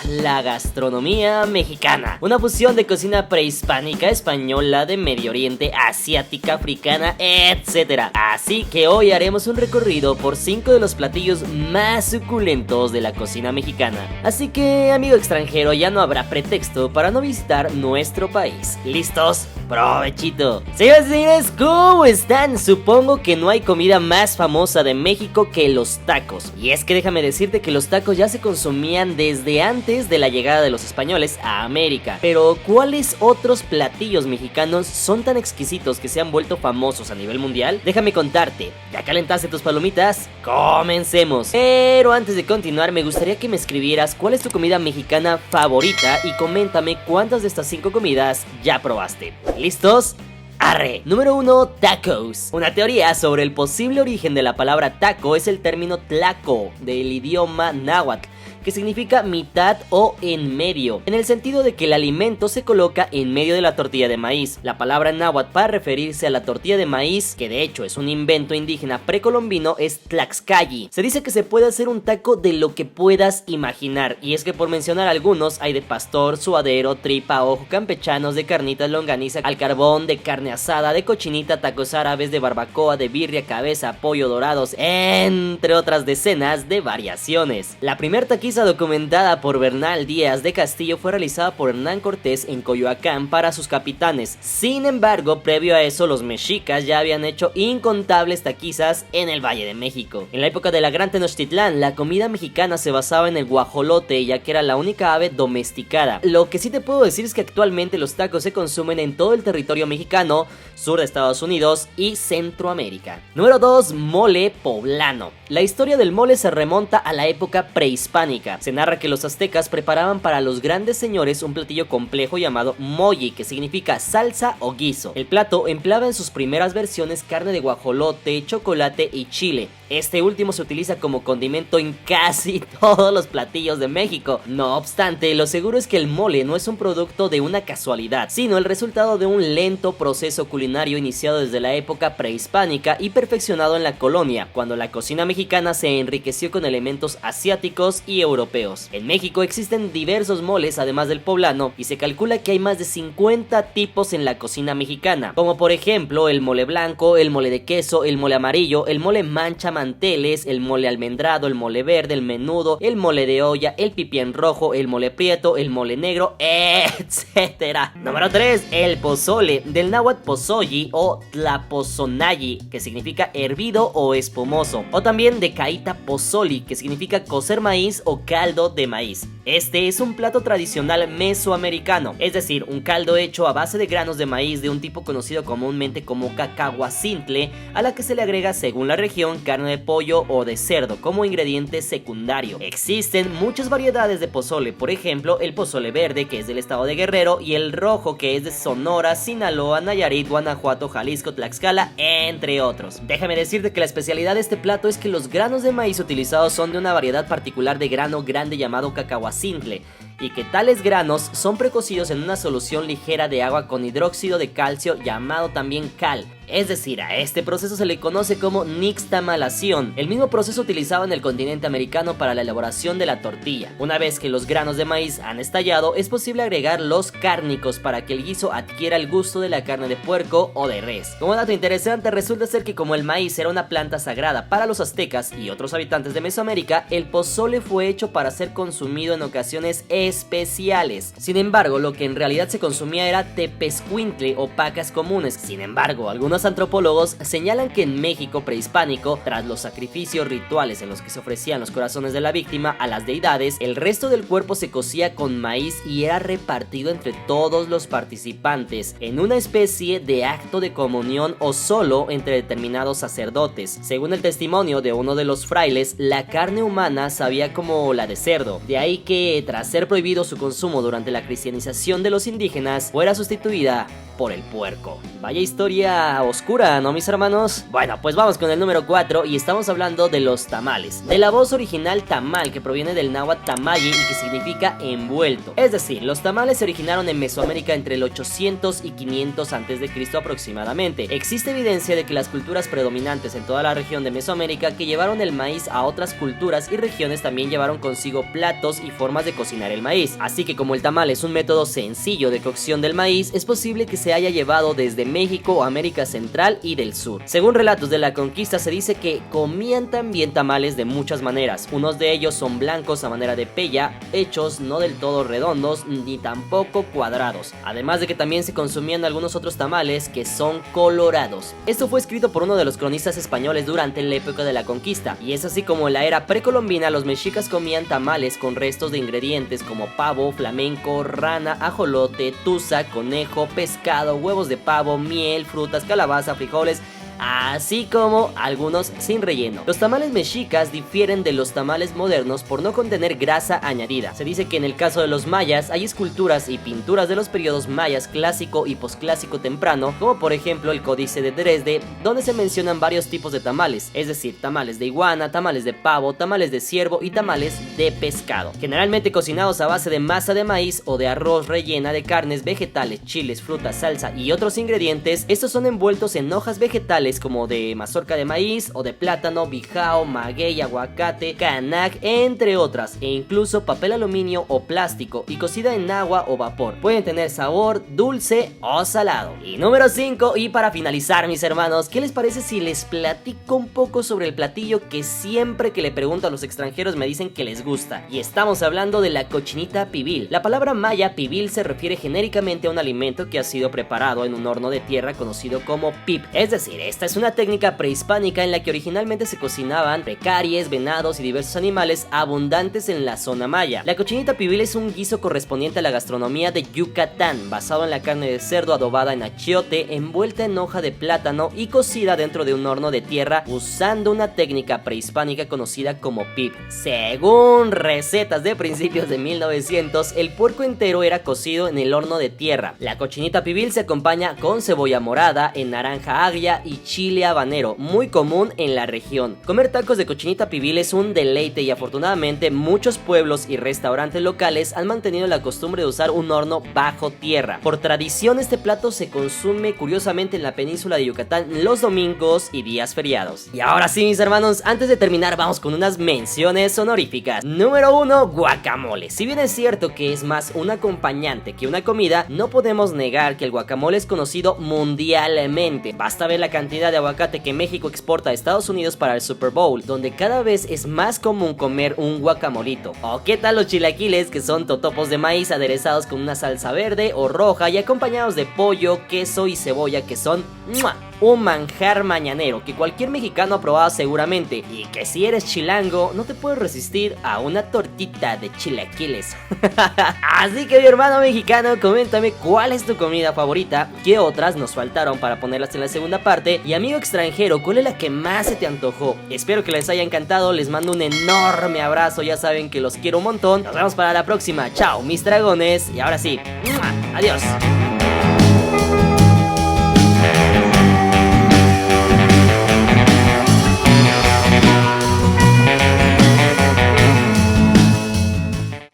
la gastronomía mexicana. Una fusión de cocina prehispánica, española, de Medio Oriente, asiática, africana, etc. Así que hoy haremos un recorrido por 5 de los platillos más suculentos de la cocina mexicana. Así que, amigo extranjero, ya no habrá pretexto para no visitar nuestro país. ¿Listos? ¡Provechito! Señoras y señores, ¿cómo están? Supongo que no hay comida más famosa de México que los tacos. Y es que déjame decirte que los tacos ya se consumían desde antes de la llegada de los españoles a América. Pero, ¿cuáles otros platillos mexicanos son tan exquisitos que se han vuelto famosos a nivel mundial? Déjame contarte. ¿Ya calentaste tus palomitas? ¡Comencemos! Pero antes de continuar, me gustaría que me escribieras cuál es tu comida mexicana favorita y coméntame cuántas de estas 5 comidas ya probaste. ¿Listos? ¡Arre! Número 1. Tacos. Una teoría sobre el posible origen de la palabra taco es el término tlaco, del idioma náhuatl, que significa mitad o en medio, en el sentido de que el alimento se coloca en medio de la tortilla de maíz. La palabra náhuatl para referirse a la tortilla de maíz, que de hecho es un invento indígena precolombino, es tlaxcalli. Se dice que se puede hacer un taco de lo que puedas imaginar, y es que por mencionar algunos, hay de pastor, suadero, tripa, ojo, campechanos, de carnitas, longaniza, al carbón, de carne asada, de cochinita, tacos árabes, de barbacoa, de birria, cabeza, pollo dorados, entre otras decenas de variaciones. La primer taquiza documentada por Bernal Díaz de Castillo fue realizada por Hernán Cortés en Coyoacán para sus capitanes. Sin embargo, previo a eso, los mexicas ya habían hecho incontables taquizas en el Valle de México. En la época de la Gran Tenochtitlán, la comida mexicana se basaba en el guajolote, ya que era la única ave domesticada. Lo que sí te puedo decir es que actualmente los tacos se consumen en todo el territorio mexicano, sur de Estados Unidos y Centroamérica. Número 2. Mole poblano. La historia del mole se remonta a la época prehispánica. Se narra que los aztecas preparaban para los grandes señores un platillo complejo llamado molli, que significa salsa o guiso. El plato empleaba en sus primeras versiones carne de guajolote, chocolate y chile. Este último se utiliza como condimento en casi todos los platillos de México. No obstante, lo seguro es que el mole no es un producto de una casualidad, sino el resultado de un lento proceso culinario iniciado desde la época prehispánica y perfeccionado en la colonia, cuando la cocina mexicana se enriqueció con elementos asiáticos y europeos. En México existen diversos moles además del poblano, y se calcula que hay más de 50 tipos en la cocina mexicana, como por ejemplo el mole blanco, el mole de queso, el mole amarillo, el mole mancha manteles, el mole almendrado, el mole verde, el menudo, el mole de olla, el pipián rojo, el mole prieto, el mole negro, etc. Número 3. El pozole, del náhuatl pozolli o tlapozonayi, que significa hervido o espumoso, o también de caíta pozoli, que significa cocer maíz o caldo de maíz. Este es un plato tradicional mesoamericano, es decir, un caldo hecho a base de granos de maíz de un tipo conocido comúnmente como cacahuacintle, a la que se le agrega, según la región, carne de pollo o de cerdo como ingrediente secundario. Existen muchas variedades de pozole, por ejemplo, el pozole verde, que es del estado de Guerrero, y el rojo, que es de Sonora, Sinaloa, Nayarit, Guanajuato, Jalisco, Tlaxcala, entre otros. Déjame decirte que la especialidad de este plato es que los granos de maíz utilizados son de una variedad particular de grano grande llamado cacahuacintle, y que tales granos son precocidos en una solución ligera de agua con hidróxido de calcio, llamado también cal. Es decir, a este proceso se le conoce como nixtamalación, el mismo proceso utilizado en el continente americano para la elaboración de la tortilla. Una vez que los granos de maíz han estallado, es posible agregar los cárnicos para que el guiso adquiera el gusto de la carne de puerco o de res. Como dato interesante, resulta ser que como el maíz era una planta sagrada para los aztecas y otros habitantes de Mesoamérica, el pozole fue hecho para ser consumido en ocasiones especiales. Sin embargo, lo que en realidad se consumía era tepezcuintle o pacas comunes. Sin embargo, algunos antropólogos señalan que en México prehispánico, tras los sacrificios rituales en los que se ofrecían los corazones de la víctima a las deidades, el resto del cuerpo se cocía con maíz y era repartido entre todos los participantes en una especie de acto de comunión o solo entre determinados sacerdotes. Según el testimonio de uno de los frailes, la carne humana sabía como la de cerdo, de ahí que tras ser prohibido su consumo durante la cristianización de los indígenas, fuera sustituida por el puerco. Vaya historia oscura, ¿no, mis hermanos? Bueno, pues vamos con el número 4 y estamos hablando de los tamales. De la voz original tamal, que proviene del náhuatl tamayi y que significa envuelto. Es decir, los tamales se originaron en Mesoamérica entre el 800 y 500 a.C. aproximadamente. Existe evidencia de que las culturas predominantes en toda la región de Mesoamérica que llevaron el maíz a otras culturas y regiones también llevaron consigo platos y formas de cocinar el maíz. Así que como el tamal es un método sencillo de cocción del maíz, es posible que se haya llevado desde México o América Central y del Sur. Según relatos de la conquista se dice que comían también tamales de muchas maneras. Unos de ellos son blancos a manera de pella, hechos no del todo redondos ni tampoco cuadrados. Además de que también se consumían algunos otros tamales que son colorados. Esto fue escrito por uno de los cronistas españoles durante la época de la conquista, y es así como en la era precolombina los mexicas comían tamales con restos de ingredientes como pavo, flamenco, rana, ajolote, tuza, conejo, pescado, huevos de pavo, miel, frutas, calabaza, frijoles, así como algunos sin relleno. Los tamales mexicas difieren de los tamales modernos por no contener grasa añadida. Se dice que en el caso de los mayas hay esculturas y pinturas de los periodos mayas clásico y posclásico temprano, como por ejemplo el Códice de Dresde, donde se mencionan varios tipos de tamales, es decir, tamales de iguana, tamales de pavo, tamales de ciervo y tamales de pescado, generalmente cocinados a base de masa de maíz o de arroz rellena de carnes, vegetales, chiles, frutas, salsa y otros ingredientes. Estos son envueltos en hojas vegetales como de mazorca de maíz o de plátano, bijao, maguey, aguacate, canac, entre otras, e incluso papel aluminio o plástico, y cocida en agua o vapor. Pueden tener sabor dulce o salado. Y número 5, y para finalizar, mis hermanos, ¿qué les parece si les platico un poco sobre el platillo que siempre que le pregunto a los extranjeros me dicen que les gusta? Y estamos hablando de la cochinita pibil. La palabra maya pibil se refiere genéricamente a un alimento que ha sido preparado en un horno de tierra conocido como pip, es decir, esta es una técnica prehispánica en la que originalmente se cocinaban pecaries, venados y diversos animales abundantes en la zona maya. La cochinita pibil es un guiso correspondiente a la gastronomía de Yucatán, basado en la carne de cerdo adobada en achiote, envuelta en hoja de plátano y cocida dentro de un horno de tierra usando una técnica prehispánica conocida como pip. Según recetas de principios de 1900, el puerco entero era cocido en el horno de tierra. La cochinita pibil se acompaña con cebolla morada, en naranja agria y chile habanero, muy común en la región. Comer tacos de cochinita pibil es un deleite y afortunadamente muchos pueblos y restaurantes locales han mantenido la costumbre de usar un horno bajo tierra. Por tradición este plato se consume curiosamente en la península de Yucatán los domingos y días feriados. Y ahora sí, mis hermanos, antes de terminar vamos con unas menciones honoríficas. Número 1, guacamole. Si bien es cierto que es más un acompañante que una comida, no podemos negar que el guacamole es conocido mundialmente. Basta ver la cantidad de aguacate que México exporta a Estados Unidos para el Super Bowl, donde cada vez es más común comer un guacamolito. ¿O qué tal los chilaquiles, que son totopos de maíz aderezados con una salsa verde o roja y acompañados de pollo, queso y cebolla, que son ¡mua!, un manjar mañanero que cualquier mexicano ha probado seguramente, y que si eres chilango no te puedes resistir a una tortita de chilaquiles. Así que, mi hermano mexicano, coméntame cuál es tu comida favorita, qué otras nos faltaron para ponerlas en la segunda parte, y amigo extranjero, ¿cuál es la que más se te antojó? Espero que les haya encantado, les mando un enorme abrazo, ya saben que los quiero un montón. Nos vemos para la próxima. Chao, mis dragones, y ahora sí, ¡mua!, adiós.